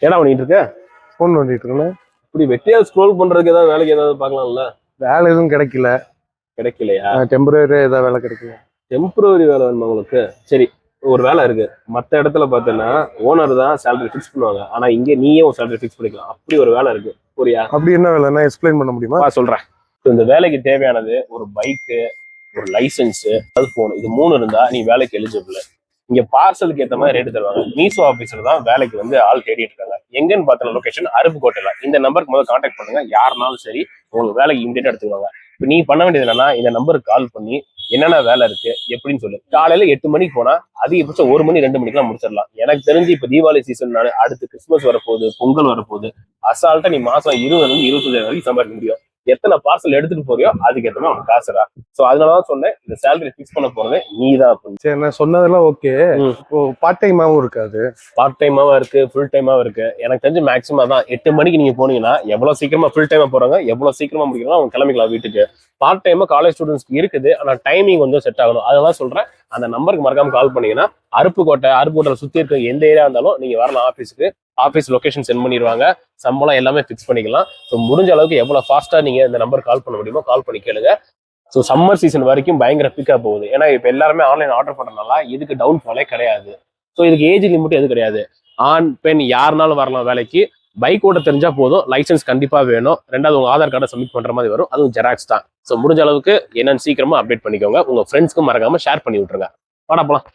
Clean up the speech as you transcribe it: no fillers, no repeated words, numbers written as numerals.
ஏடா பண்ணிட்டு இருக்க? ஃபோன் பண்ணிட்டு இருக்கேன். இப்படி வெட்டியா ஸ்க்ரோல் பண்றதுக்கு ஏதாவது வேலைக்கு ஏதாவது பார்க்கலாம்ல? வேலை எதுவும் கிடைக்கல. கிடைக்கலையா? டெம்பரரியா ஏதாவது வேலை கிடைக்கல. டெம்பரரி வேலை வேணுமா உங்களுக்கு? சரி, ஒரு வேலை இருக்கு. மற்ற இடத்துல பார்த்தீங்கன்னா ஓனர் தான் சேலரி ஃபிக்ஸ் பண்ணுவாங்க. ஆனா இங்க நீயே ஒரு சேலரி ஃபிக்ஸ் பண்ணிக்கலாம். அப்படி ஒரு வேலை இருக்கு. புரியா? அப்படி என்ன வேலைன்னா எக்ஸ்பிளைன் பண்ண முடியுமா? சொல்றேன். இந்த வேலைக்கு தேவையானது ஒரு பைக்கு, ஒரு லைசன்ஸ், அது போன். இது 3 இருந்தா நீ வேலைக்கு எலிஜிபிள். இங்க பார்சலுக்கு ஏற்ற மாதிரி ரேட்டு தருவாங்க. மீசோ ஆபீஸ்ல தான் வேலைக்கு வந்து ஆள் தேடிட்டு இருக்காங்க. எங்கன்னு பார்த்தா லொகேஷன் அருப்புக்கோட்டையில. இந்த நம்பருக்கு முதல்ல கான்டாக்ட் பண்ணுங்க. யாருனாலும் சரி உங்களுக்கு வேலைக்கு இமீடியட்டா எடுத்துக்குவாங்க. இப்போ நீ பண்ண வேண்டியது என்னன்னா, இந்த நம்பருக்கு கால் பண்ணி என்னென்ன வேலை இருக்கு எப்படின்னு சொல்லு. காலையில 8 மணிக்கு போனா அதிகபட்சம் 1 மணி 2 மணிக்கெல்லாம் முடிச்சிடலாம். எனக்கு தெரிஞ்சு இப்ப தீபாவளி சீசன், அடுத்து கிறிஸ்துமஸ் வரப்போகுது, பொங்கல் வரப்போகுது. அசால்ட்டா நீ மாசம் 20 25 வரைக்கும் சம்பாதிக்க முடியும். எத்தனை பார்சல் எடுத்துட்டு போறியோ அதுக்கு ஏற்ற மாதிரி உனக்கு காசுடா. சோ அதனாலதான் சொன்னேன், இந்த சேலரி ஃபிக்ஸ் பண்ண போறது நீ தான். சரி, நான் சொன்னதெல்லாம் ஓகே. பார்ட் டைமாவும் இருக்காது. பார்ட் டைமாவும் இருக்கு, ஃபுல் டைமாவும் இருக்கு. எனக்கு தெரிஞ்சு மேக்ஸிமம் தான் 8 மணிக்கு நீங்க போனீங்கன்னா எவ்வளவு சீக்கிரமா ஃபுல் டைமா போறாங்க, எவ்வளவு சீக்கிரமா முடிக்கிறோம் அவங்க கிளம்பிக்கலாம் வீட்டுக்கு. பார்ட் டைமா காலேஜ் ஸ்டூடெண்ட்ஸ்க்கு இருக்குது. ஆனா டைமிங் வந்து செட் ஆகணும். அதெல்லாம் சொல்றேன். அந்த நம்பருக்கு மறக்காம கால் பண்ணீங்கன்னா அருப்புக்கோட்டை சுத்தி இருக்க எந்த ஏரியா இருந்தாலும் நீங்க வரலாம் ஆஃபீஸுக்கு. ஆஃபீஸ் லொகேஷன் சென்ட் பண்ணிடுவாங்க. சம்பளம் எல்லாமே ஃபிக்ஸ் பண்ணிக்கலாம். ஸோ முடிஞ்ச அளவுக்கு எவ்வளவு ஃபாஸ்டா நீங்க இந்த நம்பர் கால் பண்ண முடியுமோ கால் பண்ணி கேளுங்க. ஸோ சம்மர் சீசன் வரைக்கும் பயங்கர பிக்கப் போகுது. ஏன்னா இப்போ எல்லாருமே ஆன்லைன் ஆர்டர் பண்றதுனால இதுக்கு டவுன் ஃபாலே கிடையாது. ஸோ இதுக்கு ஏஜ் லிமிட் எதுவும் கிடையாது. ஆண் பெண் யாருனாலும் வரலாம் வேலைக்கு. பைக் ஓட்ட தெரிஞ்சா போதும். லைசன்ஸ் கண்டிப்பா வேணும். 2வது உங்க ஆதார் கார்டை சப்மிட் பண்ற மாதிரி வரும். அதுவும் ஜெராக்ஸ் தான். ஸோ முடிஞ்ச அளவுக்கு என்னன்னு சீக்கிரமா அப்டேட் பண்ணிக்கோங்க. உங்க ஃப்ரெண்ட்ஸ்க்கும் மறக்காம ஷேர் பண்ணி விட்டுருங்க. வாடா போலாம்.